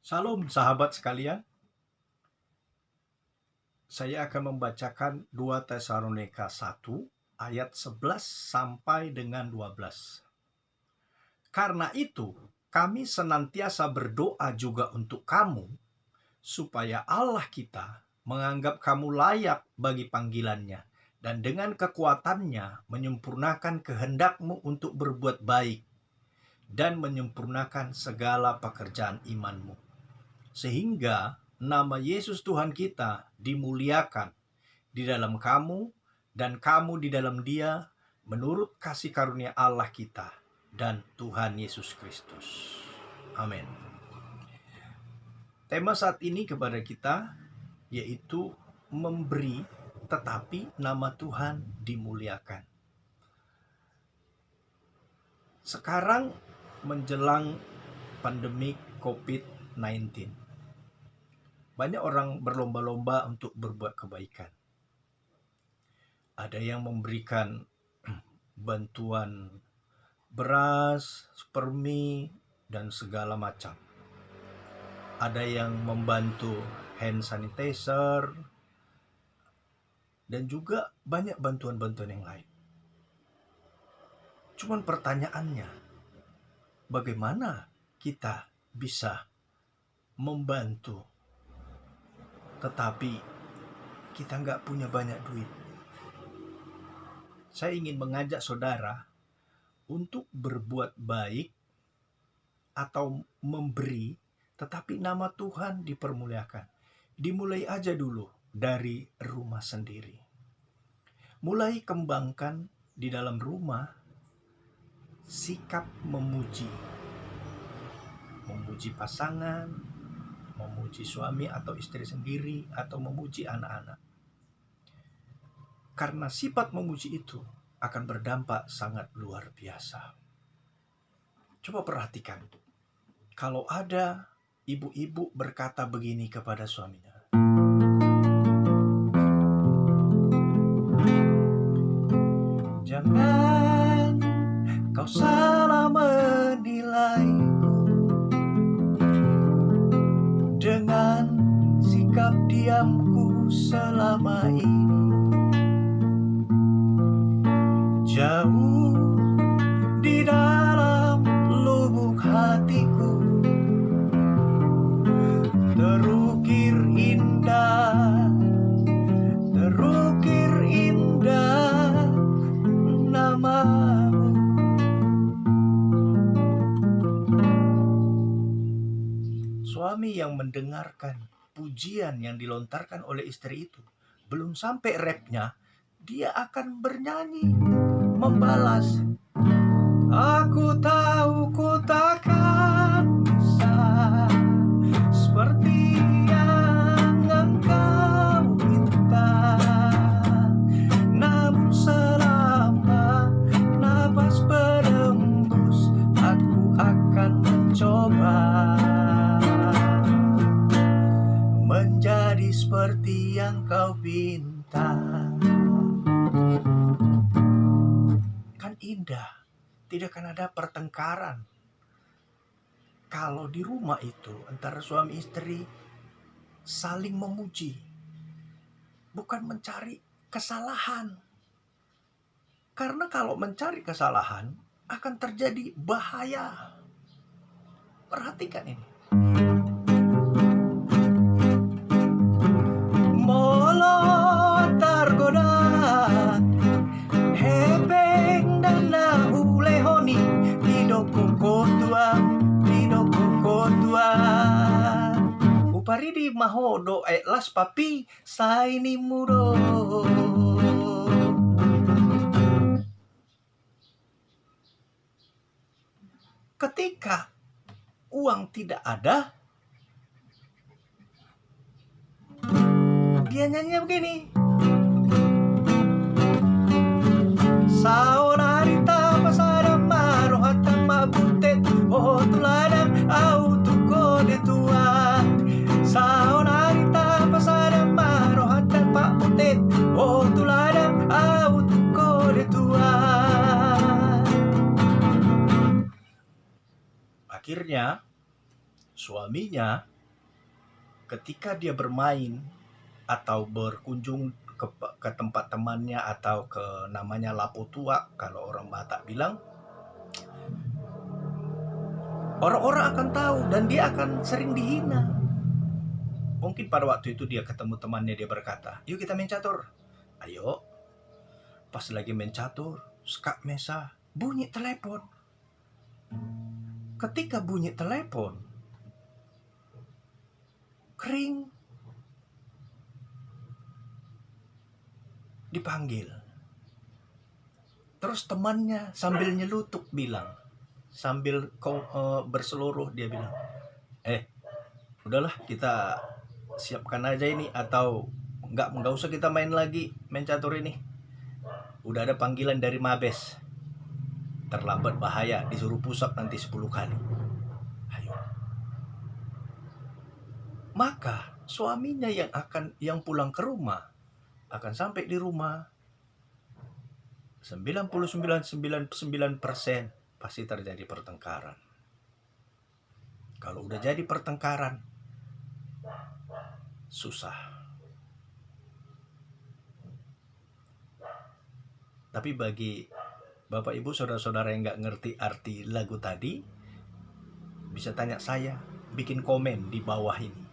Salam sahabat sekalian, saya akan membacakan 2 Tesalonika 1 ayat 11 sampai dengan 12. Karena itu, kami senantiasa berdoa juga untuk kamu, supaya Allah kita menganggap kamu layak bagi panggilannya, dan dengan kekuatannya menyempurnakan kehendakmu untuk berbuat baik, dan menyempurnakan segala pekerjaan imanmu. Sehingga nama Yesus Tuhan kita dimuliakan di dalam kamu dan kamu di dalam Dia menurut kasih karunia Allah kita dan Tuhan Yesus Kristus. Amin. Tema saat ini kepada kita yaitu memberi tetapi nama Tuhan dimuliakan. Sekarang menjelang pandemi COVID-19, banyak orang berlomba-lomba untuk berbuat kebaikan. Ada yang memberikan bantuan beras, supermi, dan segala macam. Ada yang membantu hand sanitizer, dan juga banyak bantuan-bantuan yang lain. Cuman pertanyaannya, bagaimana kita bisa membantu tetapi kita nggak punya banyak duit? Saya ingin mengajak saudara untuk berbuat baik atau memberi, tetapi nama Tuhan dipermuliakan. Dimulai aja dulu dari rumah sendiri. Mulai kembangkan di dalam rumah sikap memuji. Memuji pasangan, memuji suami atau istri sendiri, atau memuji anak-anak. Karena sifat memuji itu akan berdampak sangat luar biasa. Coba perhatikan, kalau ada ibu-ibu berkata begini kepada suaminya, "Jangan kau salah menilaiku dengan sikap diamku selama ini. Jauh di dalam lubuk hatiku terukir indah namamu." Suami yang mendengarkan pujian yang dilontarkan oleh istri itu, belum sampai rapnya, dia akan bernyanyi, membalas, "Aku tahu ku takkan bisa seperti yang engkau minta, namun selama napas berembus, aku akan mencoba menjadi seperti yang kau pinta." Kan indah, tidak akan ada pertengkaran. Kalau di rumah itu antara suami istri saling memuji, bukan mencari kesalahan. Karena kalau mencari kesalahan akan terjadi bahaya. Perhatikan ini. Paridi mahodo las papi saini muro. Ketika uang tidak ada, dia nyanyi begini, "Saonarita pasada marohata mabutet oh tuladang autu kode tua. Saonarita pasada marohata mabutet oh tuladang autu kode tua." Akhirnya suaminya ketika dia bermain atau berkunjung ke tempat temannya atau ke namanya Lapo Tua, kalau orang Batak bilang, orang-orang akan tahu dan dia akan sering dihina. Mungkin pada waktu itu dia ketemu temannya, dia berkata, yuk kita main catur. Ayo. Pas lagi main catur, skak mesa, bunyi telepon. Ketika bunyi telepon, kering, dipanggil. Terus temannya sambil nyelutuk bilang, sambil berseluruh dia bilang, udahlah kita siapkan aja ini, atau nggak usah kita main lagi main catur ini. Udah ada panggilan dari Mabes. Terlambat bahaya, disuruh pusat nanti 10 kali. Ayo. Maka suaminya yang pulang ke rumah akan sampai di rumah 99,99% pasti terjadi pertengkaran. Kalau udah jadi pertengkaran, susah. Tapi bagi Bapak Ibu saudara-saudara yang nggak ngerti arti lagu tadi, bisa tanya saya, bikin komen di bawah ini,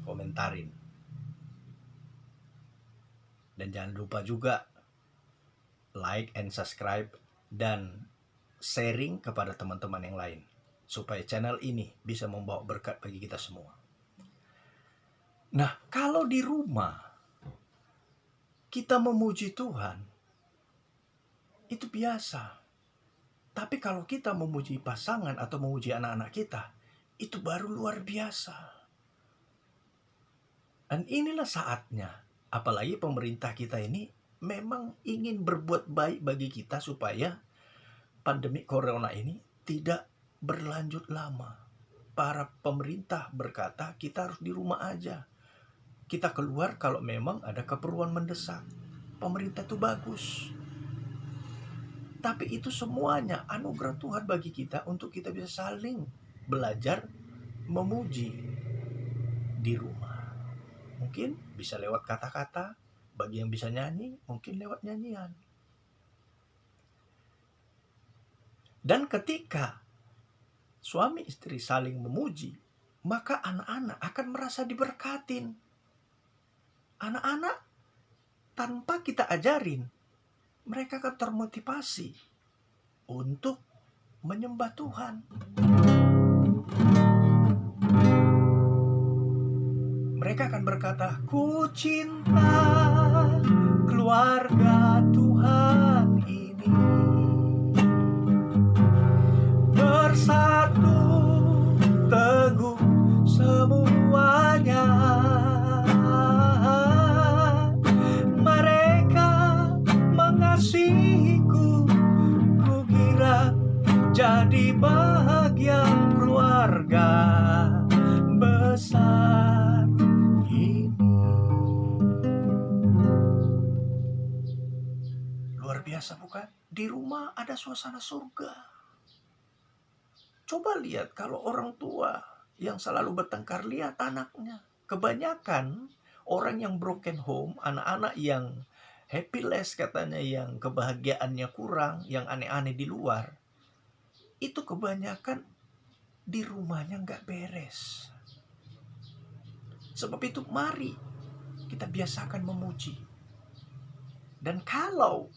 komentarin. Dan jangan lupa juga like and subscribe dan sharing kepada teman-teman yang lain, supaya channel ini bisa membawa berkat bagi kita semua. Nah, kalau di rumah kita memuji Tuhan, itu biasa. Tapi kalau kita memuji pasangan atau memuji anak-anak kita, itu baru luar biasa. Dan inilah saatnya, apalagi pemerintah kita ini memang ingin berbuat baik bagi kita supaya pandemi corona ini tidak berlanjut lama. Para pemerintah berkata kita harus di rumah aja. Kita keluar kalau memang ada keperluan mendesak. Pemerintah itu bagus. Tapi itu semuanya anugerah Tuhan bagi kita untuk kita bisa saling belajar memuji di rumah. Mungkin bisa lewat kata-kata, bagi yang bisa nyanyi, mungkin lewat nyanyian. Dan ketika suami istri saling memuji, maka anak-anak akan merasa diberkatin. Anak-anak tanpa kita ajarin, mereka akan termotivasi untuk menyembah Tuhan. Mereka akan berkata, ku cinta keluarga Tuhan ini, bersatu teguh semuanya. Mengasihiku, ku kira jadi bahagian keluarga besar ini. Luar biasa bukan? Di rumah ada suasana surga. Coba lihat kalau orang tua yang selalu bertengkar, lihat anaknya. Kebanyakan orang yang broken home, anak-anak yang happyless katanya, yang kebahagiaannya kurang, yang aneh-aneh di luar, itu kebanyakan di rumahnya nggak beres. Sebab itu mari kita biasakan memuji. Dan kalau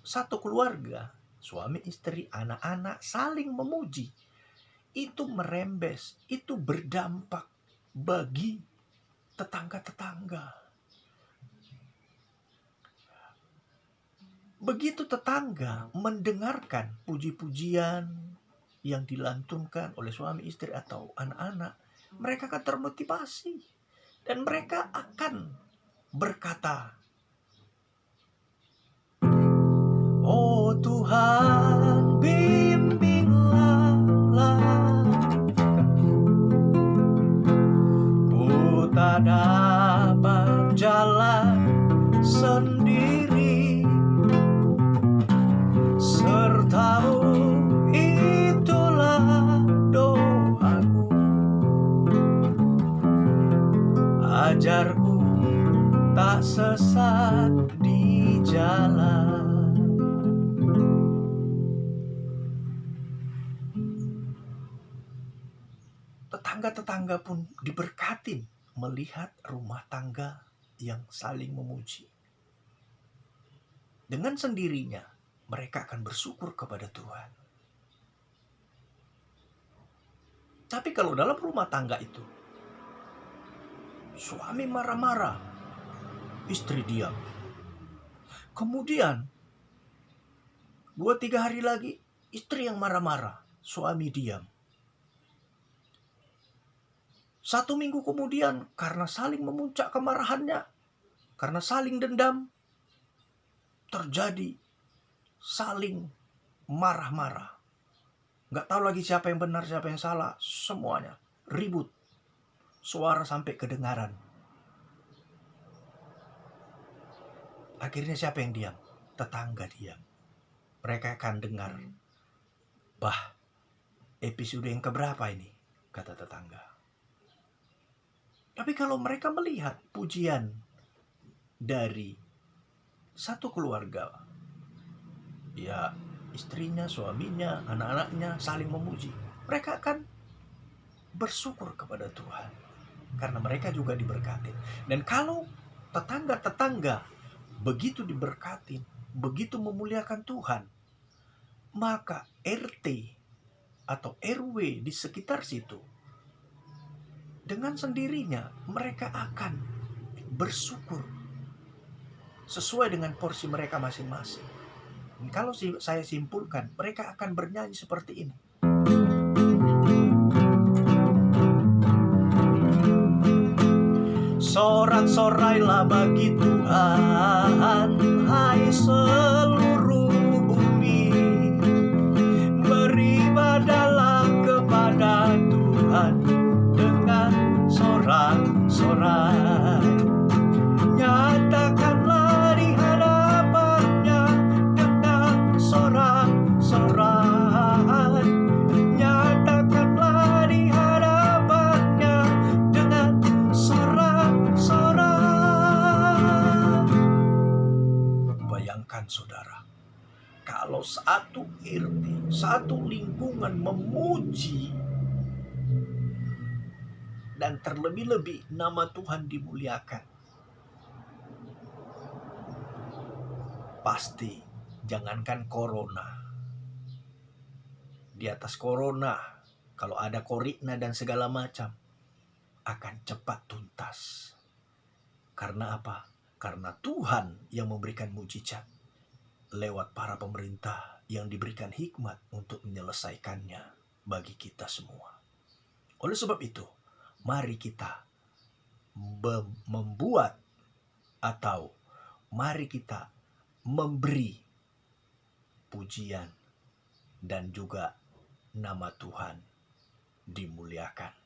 satu keluarga, suami istri, anak-anak saling memuji, itu merembes, itu berdampak bagi tetangga-tetangga. Begitu tetangga mendengarkan puji-pujian yang dilantunkan oleh suami istri atau anak-anak, mereka akan termotivasi dan mereka akan berkata, oh Tuhan, bimbinglah ku tak dapat jalan sendiri, sertamu itulah doaku. ajarku tak sesat di jalan. Tetangga-tetangga pun diberkatin melihat rumah tangga yang saling memuji. Dengan sendirinya mereka akan bersyukur kepada Tuhan. Tapi kalau dalam rumah tangga itu suami marah-marah, istri diam. Kemudian 2-3 hari lagi istri yang marah-marah, suami diam. 1 minggu kemudian, karena saling memuncak kemarahannya, karena saling dendam, terjadi saling marah-marah. Gak tahu lagi siapa yang benar, siapa yang salah, semuanya ribut. Suara sampai kedengaran. Akhirnya siapa yang diam? Tetangga diam. Mereka akan dengar, "Bah, episode yang keberapa ini?" kata tetangga. Tapi kalau mereka melihat pujian dari satu keluarga, ya istrinya, suaminya, anak-anaknya saling memuji, mereka akan bersyukur kepada Tuhan karena mereka juga diberkati. Dan kalau tetangga-tetangga begitu diberkati, begitu memuliakan Tuhan, maka RT atau RW di sekitar situ dengan sendirinya mereka akan bersyukur sesuai dengan porsi mereka masing-masing. Dan kalau saya simpulkan, mereka akan bernyanyi seperti ini. Sorak-sorailah bagi Tuhan, hai seluruh bumi. Beribadahlah kepada Tuhan dengan sorak-sorai. Nyatakanlah di hadapannya dengan sorak-sorai. Nyatakanlah di hadapannya dengan sorak-sorai. Bayangkan saudara, kalau satu RT, satu lingkungan memuji dan terlebih-lebih nama Tuhan dimuliakan, pasti jangankan corona, di atas corona, kalau ada korikna dan segala macam, akan cepat tuntas. Karena apa? Karena Tuhan yang memberikan mujizat lewat para pemerintah yang diberikan hikmat untuk menyelesaikannya bagi kita semua. Oleh sebab itu, mari kita membuat atau mari kita memberi pujian dan juga nama Tuhan dimuliakan.